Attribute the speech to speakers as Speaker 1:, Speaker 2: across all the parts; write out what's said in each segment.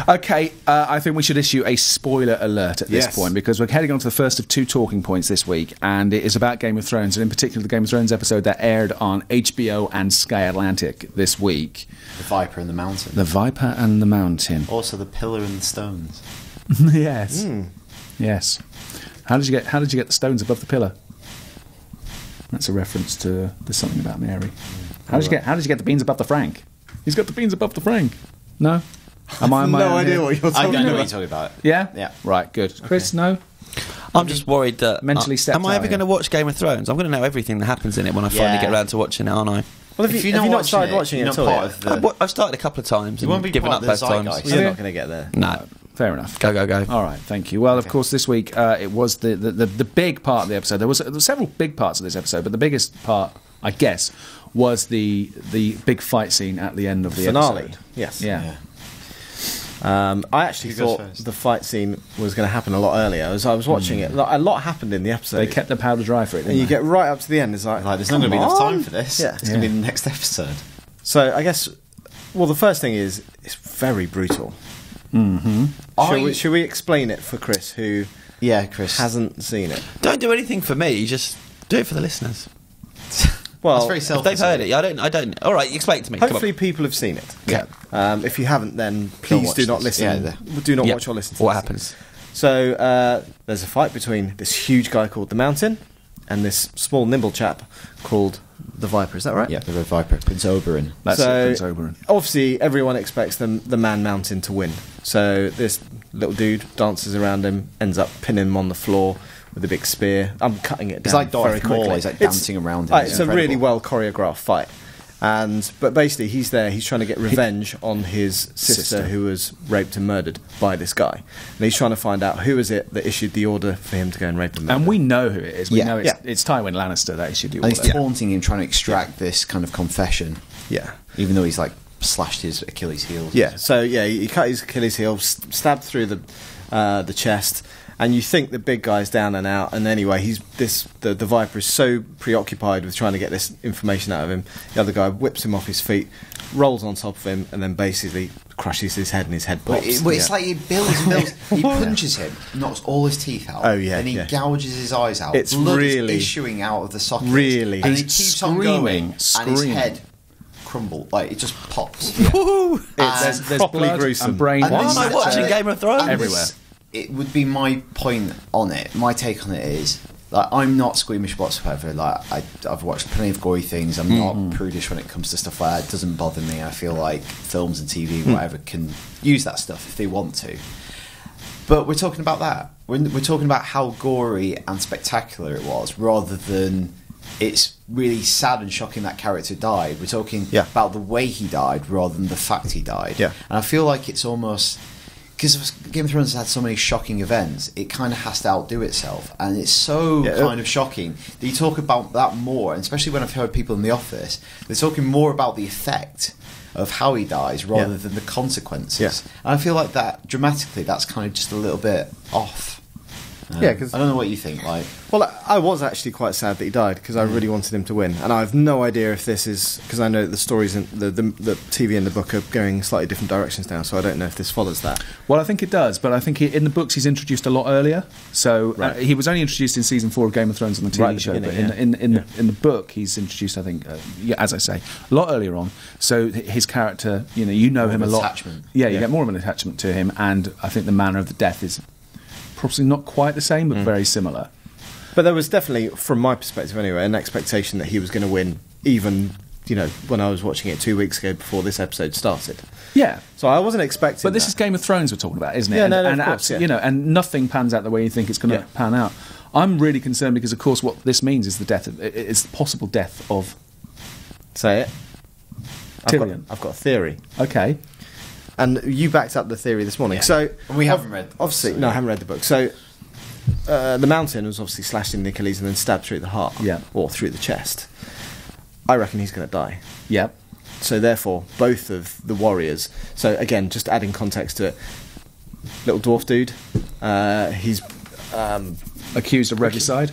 Speaker 1: Okay, I think we should issue a spoiler alert at this point, because we're heading on to the first of 2 talking points this week, and it is about Game of Thrones, and in particular the Game of Thrones episode that aired on HBO and Sky Atlantic this week.
Speaker 2: The Viper and the Mountain.
Speaker 1: The Viper and the Mountain.
Speaker 2: Also the Pillar and the Stones.
Speaker 1: Yes. Yes. How did you get the stones above the pillar? That's a reference to There's Something About Mary. How did you get the beans above the Frank? He's got the beans above the Frank. No?
Speaker 3: No idea what you're talking about.
Speaker 2: I know what you're talking about.
Speaker 1: Yeah?
Speaker 2: Yeah.
Speaker 1: Right, good. Chris, no?
Speaker 4: I'm just worried that...
Speaker 1: Mentally stepped
Speaker 4: am I ever
Speaker 1: out
Speaker 4: going to watch Game of Thrones? I'm going to know everything that happens in it when I finally get around to watching it, aren't I?
Speaker 3: Well, if you've not started watching it at all,
Speaker 4: I've started a couple of times and given up both times.
Speaker 3: You're not going to get there.
Speaker 4: No.
Speaker 1: Fair enough.
Speaker 4: Go.
Speaker 1: All right, thank you. Well, of course, this week it was the big part of the episode. There were several big parts of this episode, but the biggest part, I guess, was the big fight scene at the end of the
Speaker 3: finale.
Speaker 1: episode.
Speaker 3: Yes.
Speaker 1: Yeah.
Speaker 3: I actually thought the fight scene was going to happen a lot earlier. As I was watching it, a lot happened in the episode.
Speaker 1: They kept the powder dry for it, didn't
Speaker 3: and you
Speaker 1: they?
Speaker 3: get right up to the end, it's like
Speaker 2: there's not going to be enough time for this.
Speaker 3: Yeah.
Speaker 2: It's going to be the next episode.
Speaker 3: So I guess, well, the first thing is, it's very brutal.
Speaker 1: Mm-hmm.
Speaker 3: Should we explain it for Chris, who
Speaker 2: Chris
Speaker 3: hasn't seen it?
Speaker 4: Don't do anything for me, just do it for the listeners.
Speaker 3: Well,
Speaker 2: that's very
Speaker 4: If
Speaker 2: selfish.
Speaker 4: they've heard it, I don't. All right, explain it to me.
Speaker 3: Hopefully people have seen it.
Speaker 4: Yeah.
Speaker 3: If you haven't, then please do not listen. Do not watch or listen to
Speaker 4: what
Speaker 3: this.
Speaker 4: happens.
Speaker 3: So there's a fight between this huge guy called the Mountain and this small nimble chap called the Viper. Is that right?
Speaker 2: Yeah, the Red Viper, Prince Oberyn.
Speaker 1: That's Prince Oberyn.
Speaker 3: Obviously, everyone expects the Man Mountain to win. So this little dude dances around him, ends up pinning him on the floor with a big spear. I'm cutting it down.
Speaker 2: It's like
Speaker 3: very
Speaker 2: Darth Maul.
Speaker 3: quickly.
Speaker 2: He's like dancing around him.
Speaker 3: It's a really well choreographed fight. But basically he's there, he's trying to get revenge on his sister who was raped and murdered by this guy. And he's trying to find out who is it that issued the order for him to go and rape and murder.
Speaker 1: And we know who it is. We
Speaker 2: Yeah.
Speaker 1: know it's Tywin Lannister that issued the
Speaker 2: And
Speaker 1: order.
Speaker 2: he's taunting him, trying to extract this kind of confession.
Speaker 3: Yeah.
Speaker 2: Even though he's like slashed his Achilles heel.
Speaker 3: Yeah, so he cut his Achilles heel, stabbed through the chest, and you think the big guy's down and out, and anyway, the Viper is so preoccupied with trying to get this information out of him, the other guy whips him off his feet, rolls on top of him, and then basically crushes his head, and his head pops.
Speaker 2: It's like he builds and builds. He punches him, knocks all his teeth out.
Speaker 3: Oh, yeah,
Speaker 2: and he
Speaker 3: yeah.
Speaker 2: gouges his eyes out.
Speaker 3: It's
Speaker 2: Blood
Speaker 3: really-
Speaker 2: is issuing out of the socket.
Speaker 3: Really.
Speaker 2: and he
Speaker 1: He's
Speaker 2: keeps on going, and his
Speaker 1: screaming.
Speaker 2: head crumbled, like it just pops.
Speaker 1: There's
Speaker 3: properly
Speaker 1: blood
Speaker 3: gruesome.
Speaker 1: and brain.
Speaker 2: And
Speaker 4: Why
Speaker 2: this-
Speaker 4: am I watching Game of Thrones?
Speaker 2: And
Speaker 1: Everywhere.
Speaker 2: It would be my point on it. My take on it is, like, I'm not squeamish whatsoever. Like, I've watched plenty of gory things. I'm not prudish when it comes to stuff like that. It doesn't bother me. I feel like films and TV, whatever, can use that stuff if they want to. But we're talking about that. We're talking about how gory and spectacular it was, rather than it's really sad and shocking that character died. We're talking about the way he died rather than the fact he died.
Speaker 3: Yeah.
Speaker 2: And I feel like it's almost... because Game of Thrones has had so many shocking events, it kind of has to outdo itself. And it's so kind of shocking that you talk about that more, and especially when I've heard people in the office, they're talking more about the effect of how he dies rather than the consequences.
Speaker 3: Yeah.
Speaker 2: And I feel like that, dramatically, that's kind of just a little bit off.
Speaker 3: Yeah, 'cause-
Speaker 2: I don't know what you think. Like,
Speaker 3: Well, I was actually quite sad that he died, because I really wanted him to win, and I have no idea if this is, because I know the stories in the TV and the book are going slightly different directions now, so I don't know if this follows that.
Speaker 1: Well, I think it does, but I think in the books he's introduced a lot earlier. So he was only introduced in season 4 of Game of Thrones on the TV show, but in the book he's introduced, I think, as I say, a lot earlier on. So his character, you know him a lot.
Speaker 2: Attachment.
Speaker 1: Yeah, you get more of an attachment to him, and I think the manner of the death is probably not quite the same, but very similar.
Speaker 3: But there was definitely, from my perspective anyway, an expectation that he was going to win, even when I was watching it 2 weeks ago before this episode started.
Speaker 1: Yeah.
Speaker 3: So I wasn't expecting.
Speaker 1: But this is Game of Thrones we're talking about, isn't it?
Speaker 3: Yeah,
Speaker 1: and
Speaker 3: of course,
Speaker 1: and nothing pans out the way you think it's going to pan out. I'm really concerned because, of course, what this means is it's the possible death of.
Speaker 3: Say it.
Speaker 1: Tyrion.
Speaker 3: I've got a theory.
Speaker 1: Okay.
Speaker 3: And you backed up the theory this morning. So
Speaker 2: we haven't read the book,
Speaker 3: obviously,
Speaker 2: so
Speaker 3: no, I haven't read the book. So the Mountain was obviously slashed in the Achilles and then stabbed through the heart, or through the chest. I reckon he's going to die.
Speaker 1: Yeah.
Speaker 3: So therefore, both of the warriors. So again, just adding context to it, little dwarf dude. He's
Speaker 1: accused of regicide.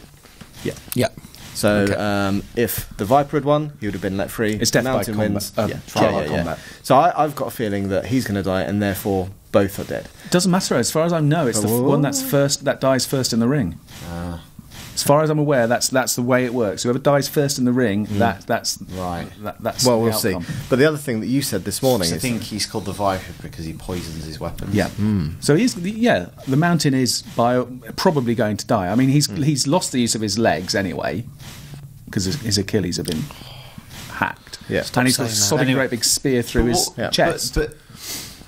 Speaker 3: Yeah.
Speaker 4: Yeah.
Speaker 3: So if the Viper had won, he would have been let free.
Speaker 1: It's death by
Speaker 3: Mountain
Speaker 1: combat.
Speaker 3: wins.
Speaker 1: Trial by combat.
Speaker 3: So I've got a feeling that he's going to die, and therefore both are dead.
Speaker 1: Doesn't matter. As far as I know, it's the one that dies first in the ring. As far as I'm aware, that's the way it works. Whoever dies first in the ring, that's
Speaker 2: right.
Speaker 1: That's
Speaker 3: well, we'll
Speaker 1: the
Speaker 3: see.
Speaker 1: outcome.
Speaker 3: But the other thing that you said this morning,
Speaker 2: I think he's called the Viper because he poisons his weapons.
Speaker 1: Yeah. So the Mountain is probably going to die. I mean, he's lost the use of his legs anyway because his Achilles have been hacked.
Speaker 3: Yeah.
Speaker 1: And he's got a great big spear through his chest.
Speaker 2: But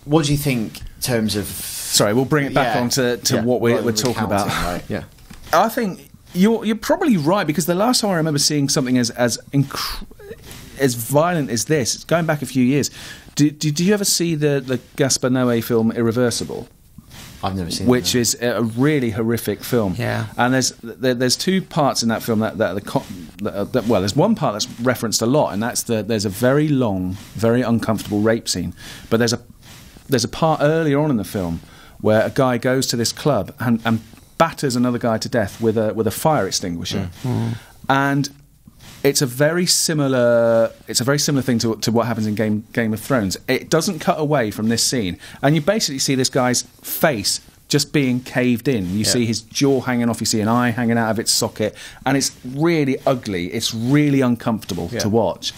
Speaker 2: what do you think in terms of?
Speaker 1: Sorry, we'll bring it back on to what we're talking about.
Speaker 2: Right?
Speaker 3: Yeah.
Speaker 1: I think you're probably right, because the last time I remember seeing something as violent as this, it's going back a few years. Did you ever see the Gaspar Noé film Irreversible?
Speaker 2: I've never seen
Speaker 1: which is a really horrific film.
Speaker 4: Yeah.
Speaker 1: And there's two parts in that film that there's one part that's referenced a lot, and that's there's a very long, very uncomfortable rape scene. But there's a part earlier on in the film where a guy goes to this club and batters another guy to death with a fire extinguisher, and it's a very similar thing to what happens in Game of Thrones. It doesn't cut away from this scene, and you basically see this guy's face just being caved in. You see his jaw hanging off, you see an eye hanging out of its socket, and it's really ugly. It's really uncomfortable to watch.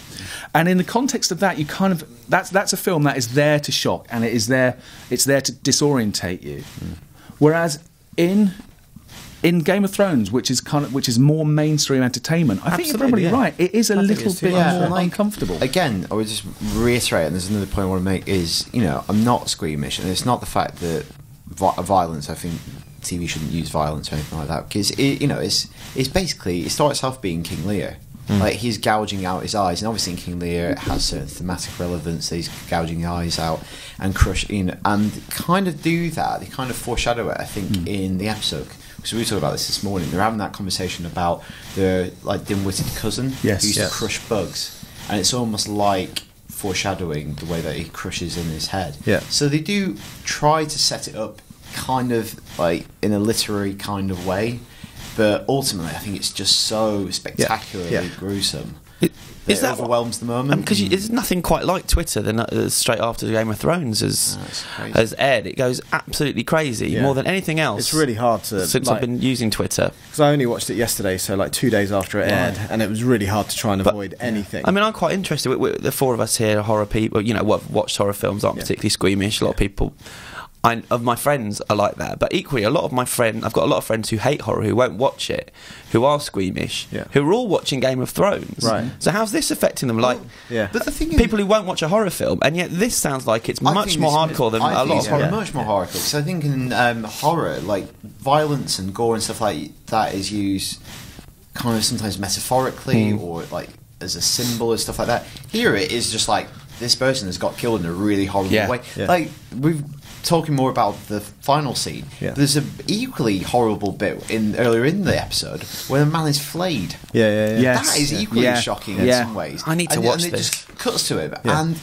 Speaker 1: And in the context of that, you kind of that's a film that is there to shock, and it's there to disorientate you. Whereas in Game of Thrones, which is more mainstream entertainment, I think you're probably right. It is a little bit more uncomfortable.
Speaker 2: Again, I would just reiterate, and there's another point I want to make, is, I'm not squeamish, and it's not the fact that violence, I think TV shouldn't use violence or anything like that, because it's basically, it starts off being King Lear. Like, he's gouging out his eyes, and obviously in King Lear it has certain thematic relevance that he's gouging the eyes out and crushing, and kind of do that. They kind of foreshadow it, I think, in the episode. So we talked about this morning. They're having that conversation about the dim-witted cousin who used to crush bugs, and it's almost like foreshadowing the way that he crushes in his head.
Speaker 3: Yeah.
Speaker 2: So they do try to set it up kind of like in a literary kind of way, but ultimately I think it's just so spectacularly gruesome. It overwhelms the moment.
Speaker 4: Because it's nothing quite like Twitter. Straight after the Game of Thrones has aired, it goes absolutely crazy, more than anything else.
Speaker 3: It's really hard to
Speaker 4: since I've been using Twitter.
Speaker 3: Because I only watched it yesterday, so 2 days after it aired, and it was really hard to try and avoid anything.
Speaker 4: I mean, I'm quite interested. The four of us here, horror people, watched horror films, aren't particularly squeamish. A lot of people. Of my friends are like that, but equally I've got a lot of friends who hate horror, who won't watch it, who are squeamish, who are all watching Game of Thrones.
Speaker 3: Right.
Speaker 4: So how's this affecting them?
Speaker 2: But the thing is,
Speaker 4: people who won't watch a horror film, and yet this sounds like it's much more hardcore than a lot of horror.
Speaker 2: Much more hardcore, because I think in horror, like violence and gore and stuff like that is used kind of sometimes metaphorically or like as a symbol and stuff like that. Here it is just like, this person has got killed in a really horrible way.
Speaker 3: Yeah.
Speaker 2: Like, we've talking more about the final scene.
Speaker 3: Yeah.
Speaker 2: There's an equally horrible bit earlier in the episode where the man is flayed.
Speaker 1: Yes.
Speaker 2: That is equally shocking in some ways.
Speaker 4: I need to watch
Speaker 2: and
Speaker 4: this.
Speaker 2: It just cuts to him, and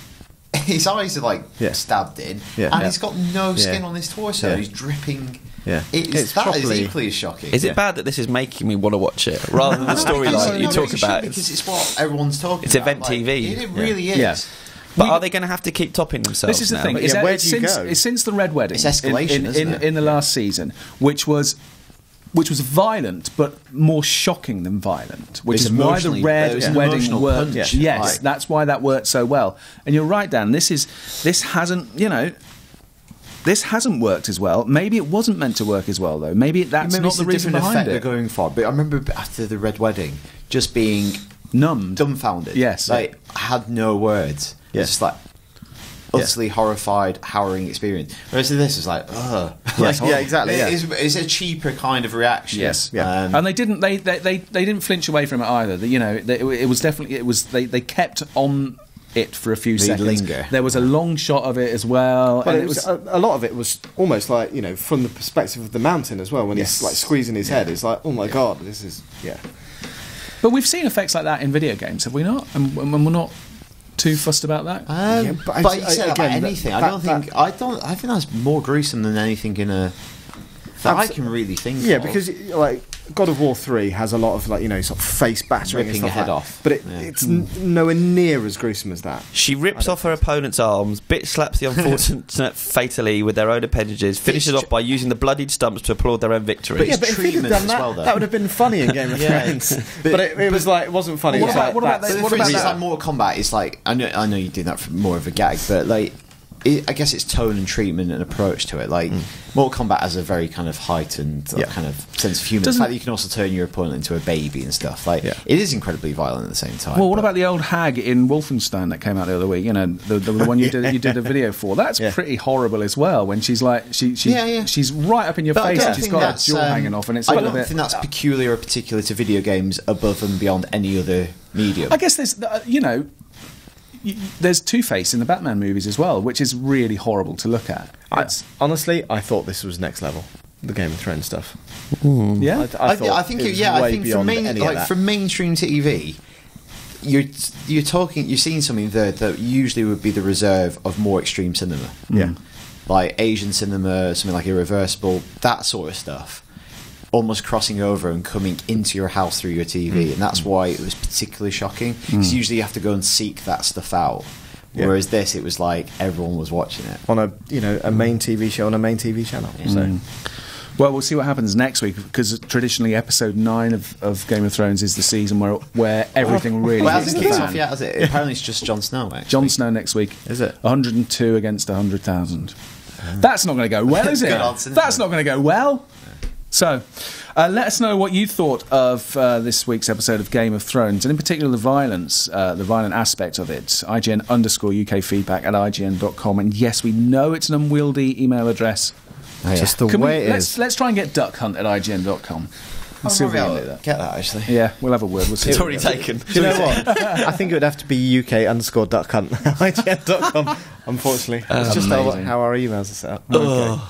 Speaker 2: his eyes are stabbed in, and he's got no skin on his torso. He's dripping.
Speaker 3: Yeah.
Speaker 2: That is equally as shocking.
Speaker 4: Is it bad that this is making me want to watch it rather than the storyline you talk about?
Speaker 2: Because it's what everyone's talking about.
Speaker 4: It's event TV.
Speaker 2: It really is.
Speaker 1: Yeah.
Speaker 4: But are they going to have to keep topping themselves?
Speaker 1: This is the
Speaker 4: now?
Speaker 1: thing.
Speaker 3: Where do you go?
Speaker 1: It's since the Red Wedding.
Speaker 2: It's escalation, isn't it?
Speaker 1: In the last season, which was violent, but more shocking than violent. Which is why the Red Wedding worked.
Speaker 2: Punch.
Speaker 1: Yes, that's why that worked so well. And you're right, Dan. This hasn't worked as well. Maybe it wasn't meant to work as well, though. Maybe that's not the reason behind it.
Speaker 2: They're going for. But I remember after the Red Wedding, just being dumbfounded.
Speaker 1: Yes,
Speaker 2: I had no words. It's just like utterly horrified, harrowing experience. Whereas this is like, ugh.
Speaker 3: Exactly.
Speaker 2: It's a cheaper kind of reaction.
Speaker 1: Yes, and they didn't flinch away from it either. It was definitely they kept on it for a few seconds.
Speaker 2: Linger.
Speaker 1: There was a long shot of it as well.
Speaker 3: But it was a lot of it was almost like, from the perspective of the Mountain as well. When he's like squeezing his head, it's like, oh my god, this is
Speaker 1: But we've seen effects like that in video games, have we not? And we're not too fussed about that.
Speaker 2: But you said about anything. I think that's more gruesome than anything in a. That I can really think.
Speaker 3: Yeah, because God of War 3 has a lot of like sort of face battering,
Speaker 2: ripping
Speaker 3: and
Speaker 2: your
Speaker 3: stuff
Speaker 2: head
Speaker 3: like
Speaker 2: off.
Speaker 3: But it's nowhere near as gruesome as that.
Speaker 4: She rips off her opponent's arms, bitch slaps the unfortunate fatally with their own appendages, finishes off by using the bloodied stumps to applaud their own victory.
Speaker 3: But if he'd have done that, that would have been funny in Game of Thrones. But it was like, it wasn't funny.
Speaker 1: What about
Speaker 2: like Mortal Kombat? It's like I know you do that for more of a gag, but like. I guess it's tone and treatment and approach to it. Like Mortal Kombat has a very kind of heightened kind of sense of humour. The fact that you can also turn your opponent into a baby and stuff. Like it is incredibly violent at the same time.
Speaker 1: Well, what about the old hag in Wolfenstein that came out the other week? The one you did a video for. That's pretty horrible as well. When she's like she's right up in your face and she's got her jaw hanging off, and it's. I
Speaker 2: don't think that's peculiar or particular to video games above and beyond any other medium.
Speaker 1: I guess there's there's Two-Face in the Batman movies as well, which is really horrible to look at.
Speaker 3: Honestly, I thought this was next level, the Game of Thrones stuff.
Speaker 1: Yeah,
Speaker 2: I think from mainstream TV, you're seeing something there that usually would be the reserve of more extreme cinema.
Speaker 3: Yeah,
Speaker 2: like Asian cinema, something like Irreversible, that sort of stuff. Almost crossing over and coming into your house through your TV, and that's why it was particularly shocking. Because usually you have to go and seek that stuff out, whereas this, it was like everyone was watching it
Speaker 3: on a main TV show on a main TV channel. So,
Speaker 1: well, we'll see what happens next week, because traditionally episode 9 of Game of Thrones is the season where everything really.
Speaker 2: Well, hasn't kicked off yet, has it? Apparently, it's just Jon Snow. Actually.
Speaker 1: Jon Snow next week.
Speaker 3: Is it
Speaker 1: 102 against 100,000? That's not going to go well, is it? That's not going to go well. So, let us know what you thought of this week's episode of Game of Thrones, and in particular the violent aspect of it. IGN_UK feedback at IGN.com. And yes, we know it's an unwieldy email address.
Speaker 3: Oh, yeah. Just the way it is.
Speaker 1: Let's try and get Duck Hunt at IGN.com. See if we can do that.
Speaker 2: Get that, actually.
Speaker 1: Yeah, we'll have a word. We'll see.
Speaker 4: It's already taken.
Speaker 3: Do you know what? I think it would have to be UK_duckunt IGN.com, unfortunately. It's just how our emails are set up. Okay.